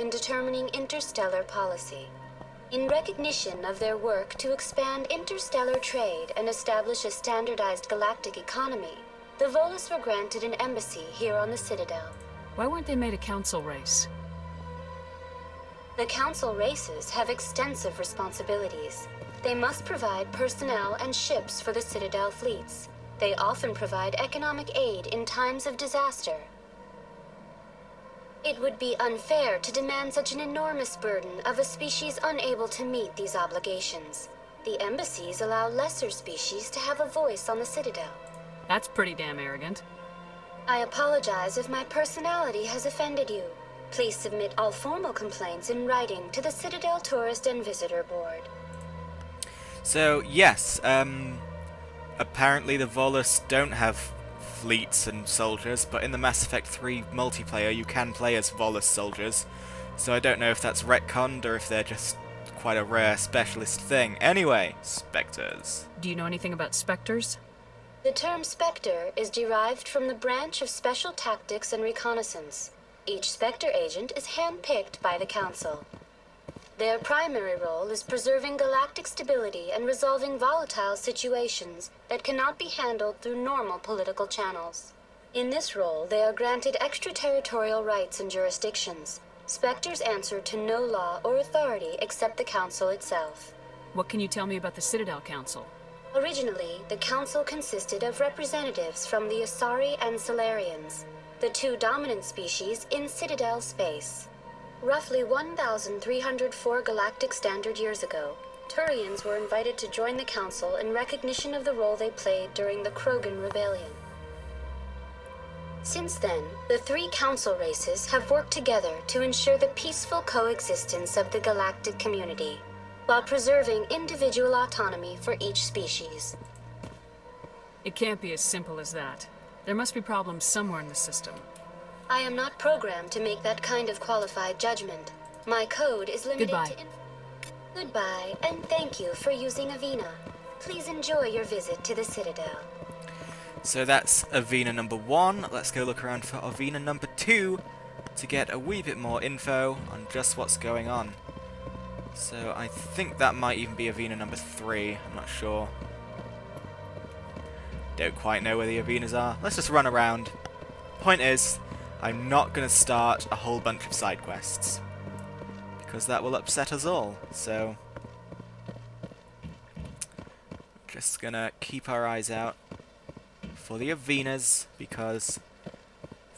in determining interstellar policy. In recognition of their work to expand interstellar trade and establish a standardized galactic economy, the Volus were granted an embassy here on the Citadel. Why weren't they made a council race? The council races have extensive responsibilities. They must provide personnel and ships for the Citadel fleets. They often provide economic aid in times of disaster. It would be unfair to demand such an enormous burden of a species unable to meet these obligations. The embassies allow lesser species to have a voice on the Citadel. That's pretty damn arrogant. I apologize if my personality has offended you. Please submit all formal complaints in writing to the Citadel Tourist and Visitor Board. So, yes, apparently the Volus don't have fleets and soldiers, but in the Mass Effect 3 multiplayer you can play as Volus soldiers, so I don't know if that's retconned or if they're just quite a rare specialist thing. Anyway, Spectres. Do you know anything about Spectres? The term Spectre is derived from the branch of Special Tactics and Reconnaissance. Each Spectre agent is handpicked by the Council. Their primary role is preserving galactic stability and resolving volatile situations that cannot be handled through normal political channels. In this role, they are granted extraterritorial rights and jurisdictions. Spectres answer to no law or authority except the Council itself. What can you tell me about the Citadel Council? Originally, the Council consisted of representatives from the Asari and Solarians, the two dominant species in Citadel space. Roughly 1,304 galactic standard years ago, Turians were invited to join the Council in recognition of the role they played during the Krogan Rebellion. Since then, the three Council races have worked together to ensure the peaceful coexistence of the galactic community, while preserving individual autonomy for each species. It can't be as simple as that. There must be problems somewhere in the system. I am not programmed to make that kind of qualified judgment. My code is limited Goodbye. to... Goodbye, and thank you for using Avina. Please enjoy your visit to the Citadel. So that's Avina number 1. Let's go look around for Avina number 2 to get a wee bit more info on just what's going on. So I think that might even be Avina number 3, I'm not sure. Don't quite know where the Avinas are. Let's just run around. Point is, I'm not going to start a whole bunch of side quests, because that will upset us all, so just going to keep our eyes out for the Avinas, because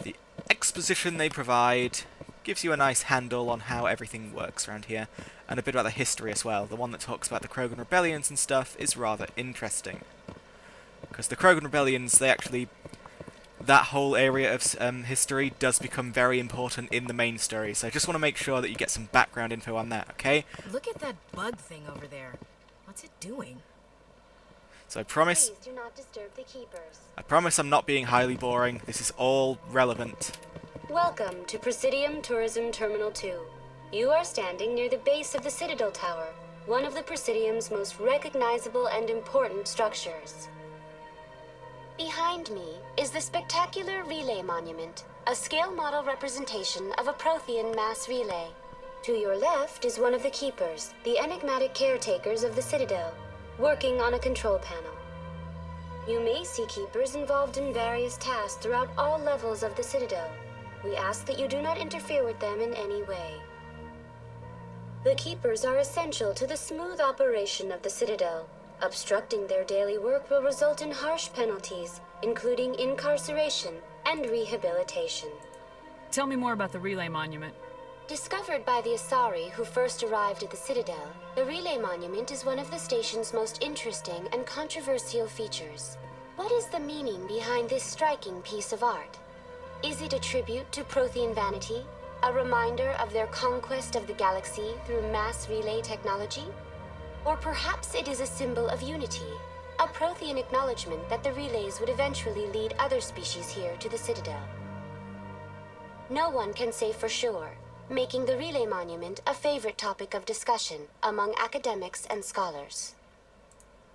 the exposition they provide gives you a nice handle on how everything works around here, and a bit about the history as well. The one that talks about the Krogan Rebellions and stuff is rather interesting, because the Krogan Rebellions, they actually... that whole area of history does become very important in the main story, so I just want to make sure that you get some background info on that, okay? Look at that bug thing over there. What's it doing? So I promise... Please do not disturb the keepers. I promise I'm not being highly boring. This is all relevant. Welcome to Presidium Tourism Terminal 2. You are standing near the base of the Citadel Tower, one of the Presidium's most recognizable and important structures. Behind me is the spectacular Relay Monument, a scale model representation of a Prothean mass relay. To your left is one of the Keepers, the enigmatic caretakers of the Citadel, working on a control panel. You may see Keepers involved in various tasks throughout all levels of the Citadel. We ask that you do not interfere with them in any way. The Keepers are essential to the smooth operation of the Citadel. Obstructing their daily work will result in harsh penalties, including incarceration and rehabilitation. Tell me more about the Relay Monument. Discovered by the Asari who first arrived at the Citadel, the Relay Monument is one of the station's most interesting and controversial features. What is the meaning behind this striking piece of art? Is it a tribute to Prothean vanity? A reminder of their conquest of the galaxy through mass relay technology? Or perhaps it is a symbol of unity, a Prothean acknowledgement that the relays would eventually lead other species here to the Citadel. No one can say for sure, making the Relay Monument a favorite topic of discussion among academics and scholars.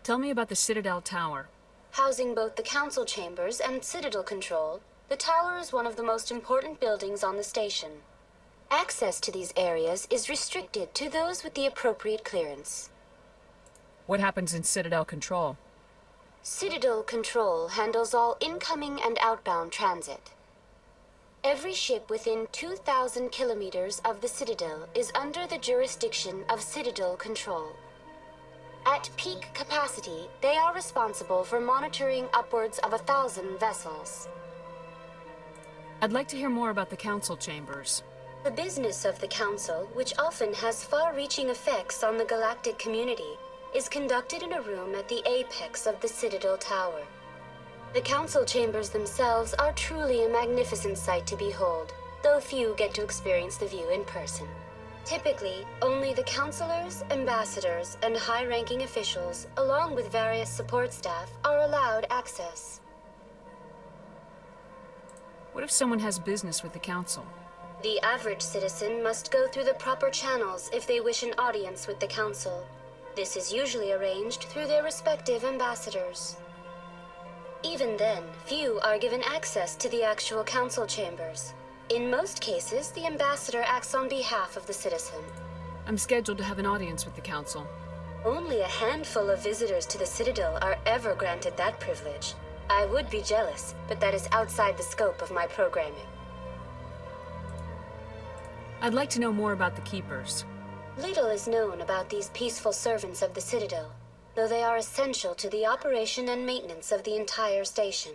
Tell me about the Citadel Tower. Housing both the Council chambers and Citadel control, the tower is one of the most important buildings on the station. Access to these areas is restricted to those with the appropriate clearance. What happens in Citadel Control? Citadel Control handles all incoming and outbound transit. Every ship within 2,000 kilometers of the Citadel is under the jurisdiction of Citadel Control. At peak capacity, they are responsible for monitoring upwards of 1,000 vessels. I'd like to hear more about the Council Chambers. The business of the Council, which often has far-reaching effects on the Galactic community, is conducted in a room at the apex of the Citadel Tower. The Council Chambers themselves are truly a magnificent sight to behold, though few get to experience the view in person. Typically, only the councilors, ambassadors, and high-ranking officials, along with various support staff, are allowed access. What if someone has business with the Council? The average citizen must go through the proper channels if they wish an audience with the Council. This is usually arranged through their respective ambassadors. Even then, few are given access to the actual Council Chambers. In most cases, the ambassador acts on behalf of the citizen. I'm scheduled to have an audience with the Council. Only a handful of visitors to the Citadel are ever granted that privilege. I would be jealous, but that is outside the scope of my programming. I'd like to know more about the Keepers. Little is known about these peaceful servants of the Citadel, though they are essential to the operation and maintenance of the entire station.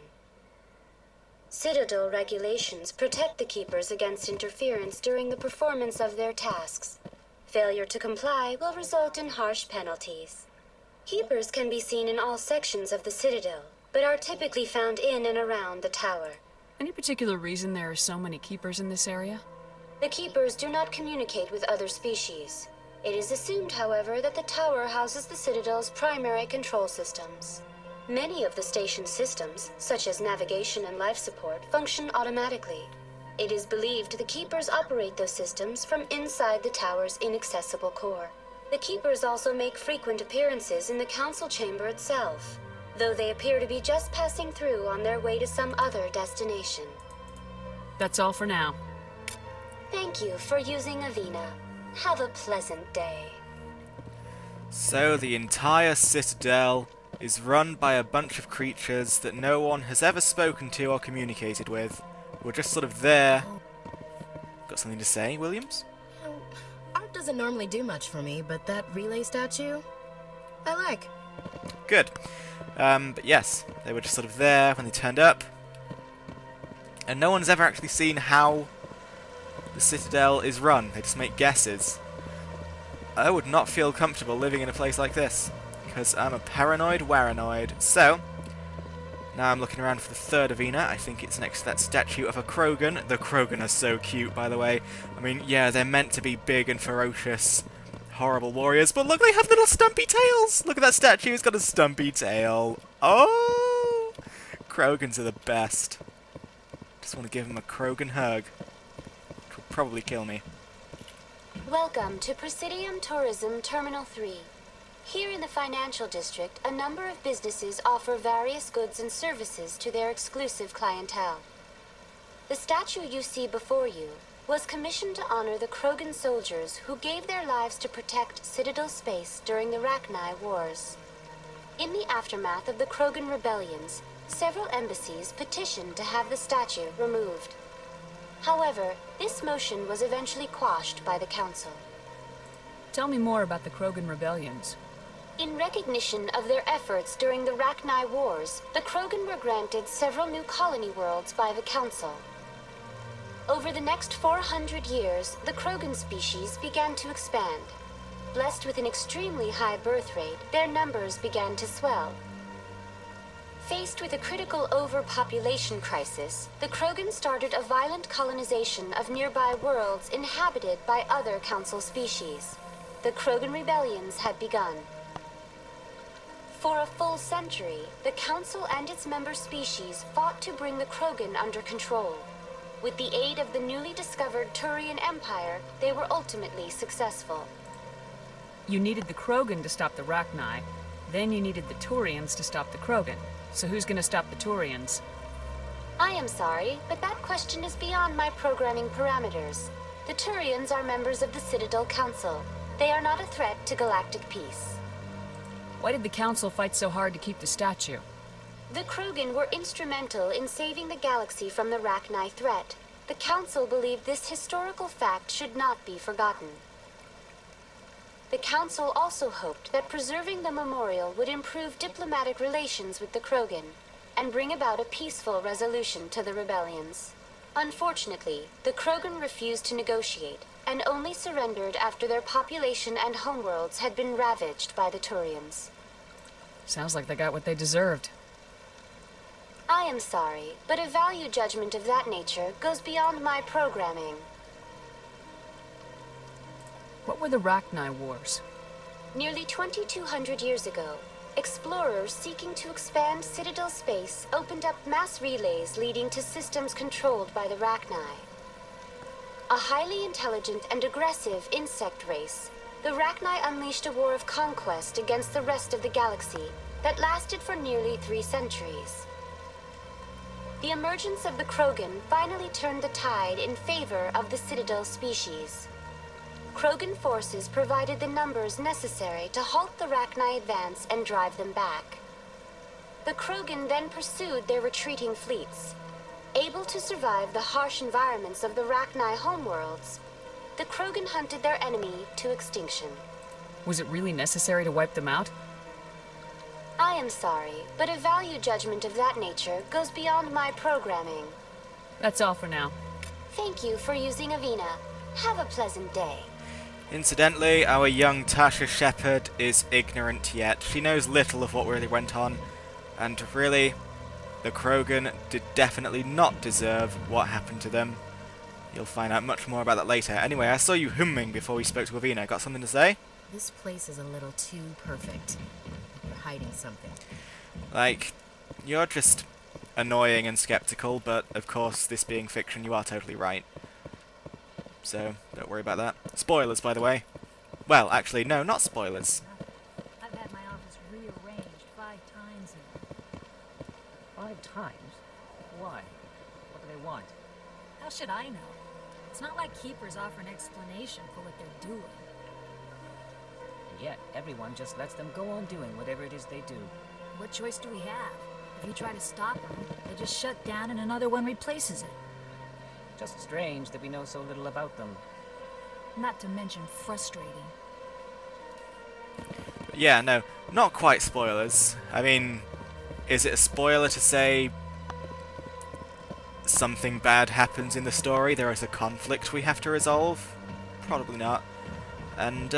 Citadel regulations protect the Keepers against interference during the performance of their tasks. Failure to comply will result in harsh penalties. Keepers can be seen in all sections of the Citadel, but are typically found in and around the tower. Any particular reason there are so many Keepers in this area? The Keepers do not communicate with other species. It is assumed, however, that the tower houses the Citadel's primary control systems. Many of the station's systems, such as navigation and life support, function automatically. It is believed the Keepers operate those systems from inside the tower's inaccessible core. The Keepers also make frequent appearances in the Council Chamber itself, though they appear to be just passing through on their way to some other destination. That's all for now. Thank you for using Avina. Have a pleasant day. So the entire Citadel is run by a bunch of creatures that no one has ever spoken to or communicated with. We're just sort of there. Got something to say, Williams? Art doesn't normally do much for me, but that relay statue, I like. Good. But yes, they were just sort of there when they turned up. And no one's ever actually seen how the Citadel is run. They just make guesses. I would not feel comfortable living in a place like this, because I'm a paranoid waranoid. So, now I'm looking around for the third Avina. I think it's next to that statue of a Krogan. The Krogan are so cute, by the way. I mean, yeah, they're meant to be big and ferocious, horrible warriors, but look, they have little stumpy tails! Look at that statue, it's got a stumpy tail. Oh! Krogans are the best. Just want to give him a Krogan hug. Which will probably kill me. Welcome to Presidium Tourism Terminal 3. Here in the financial district, a number of businesses offer various goods and services to their exclusive clientele. The statue you see before you was commissioned to honor the Krogan soldiers who gave their lives to protect Citadel space during the Rachni Wars. In the aftermath of the Krogan rebellions, several embassies petitioned to have the statue removed. However, this motion was eventually quashed by the Council. Tell me more about the Krogan rebellions. In recognition of their efforts during the Rachni Wars, the Krogan were granted several new colony worlds by the Council. Over the next 400 years, the Krogan species began to expand. Blessed with an extremely high birth rate, their numbers began to swell. Faced with a critical overpopulation crisis, the Krogan started a violent colonization of nearby worlds inhabited by other Council species. The Krogan rebellions had begun. For a full century, the Council and its member species fought to bring the Krogan under control. With the aid of the newly discovered Turian Empire, they were ultimately successful. You needed the Krogan to stop the Rachni, then you needed the Turians to stop the Krogan. So who's gonna stop the Turians? I am sorry, but that question is beyond my programming parameters. The Turians are members of the Citadel Council. They are not a threat to galactic peace. Why did the Council fight so hard to keep the statue? The Krogan were instrumental in saving the galaxy from the Rachni threat. The Council believed this historical fact should not be forgotten. The Council also hoped that preserving the memorial would improve diplomatic relations with the Krogan and bring about a peaceful resolution to the rebellions. Unfortunately, the Krogan refused to negotiate and only surrendered after their population and homeworlds had been ravaged by the Turians. Sounds like they got what they deserved. I am sorry, but a value judgment of that nature goes beyond my programming. What were the Rachni Wars? Nearly 2,200 years ago, explorers seeking to expand Citadel space opened up mass relays leading to systems controlled by the Rachni. A highly intelligent and aggressive insect race, the Rachni unleashed a war of conquest against the rest of the galaxy that lasted for nearly 3 centuries. The emergence of the Krogan finally turned the tide in favor of the Citadel species. Krogan forces provided the numbers necessary to halt the Rachni advance and drive them back. The Krogan then pursued their retreating fleets. Able to survive the harsh environments of the Rachni homeworlds, the Krogan hunted their enemy to extinction. Was it really necessary to wipe them out? I am sorry, but a value judgment of that nature goes beyond my programming. That's all for now. Thank you for using Avina. Have a pleasant day. Incidentally, our young Tasha Shepard is ignorant yet. She knows little of what really went on, and really, the Krogan did definitely not deserve what happened to them. You'll find out much more about that later. Anyway, I saw you humming before we spoke to Avina. Got something to say? This place is a little too perfect. You're hiding something. Like, you're just annoying and skeptical, but of course, this being fiction, you are totally right. So, don't worry about that. Spoilers, by the way. Well, actually, no, not spoilers. I've had my office rearranged 5 times now. 5 times? Why? What do they want? How should I know? It's not like Keepers offer an explanation for what they're doing. And yet, everyone just lets them go on doing whatever it is they do. What choice do we have? If you try to stop them, they just shut down and another one replaces it. Just strange that we know so little about them. Not to mention frustrating. Yeah, no, not quite spoilers. I mean, is it a spoiler to say something bad happens in the story? There is a conflict we have to resolve? Probably not. And,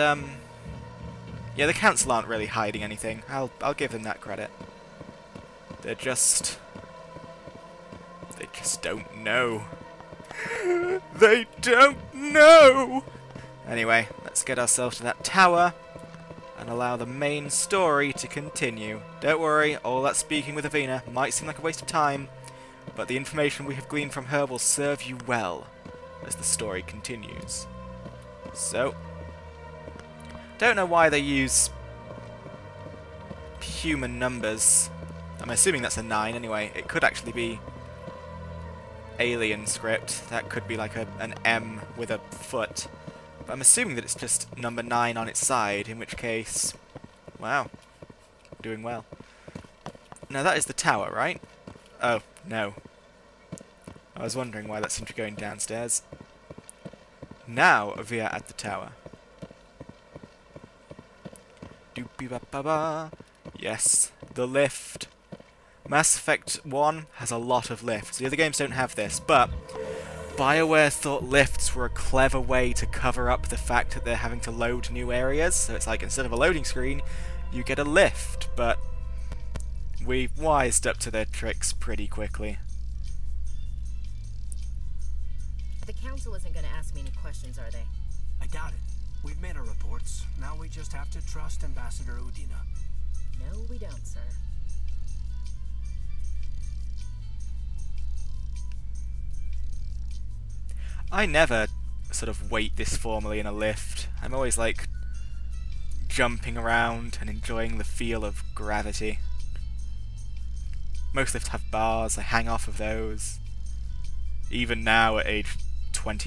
yeah, the Council aren't really hiding anything. I'll give them that credit. They just don't know. They don't know! Anyway, let's get ourselves to that tower and allow the main story to continue. Don't worry, all that speaking with Avina might seem like a waste of time, but the information we have gleaned from her will serve you well as the story continues. So, don't know why they use human numbers. I'm assuming that's a 9 anyway. It could actually be alien script. That could be like an M with a foot. But I'm assuming that it's just number 9 on its side, in which case, wow, doing well. Now that is the tower, right? Oh, no. I was wondering why that seemed to be going downstairs. Now we are at the tower. Doopy-ba-ba-ba. Yes, the lift. Mass Effect 1 has a lot of lifts. The other games don't have this, but BioWare thought lifts were a clever way to cover up the fact that they're having to load new areas. So it's like, instead of a loading screen, you get a lift, but we wised up to their tricks pretty quickly. The Council isn't going to ask me any questions, are they? I doubt it. We've made our reports. Now we just have to trust Ambassador Udina. No, we don't, sir. I never sort of wait this formally in a lift. I'm always like jumping around and enjoying the feel of gravity. Most lifts have bars, I hang off of those. Even now at age 20.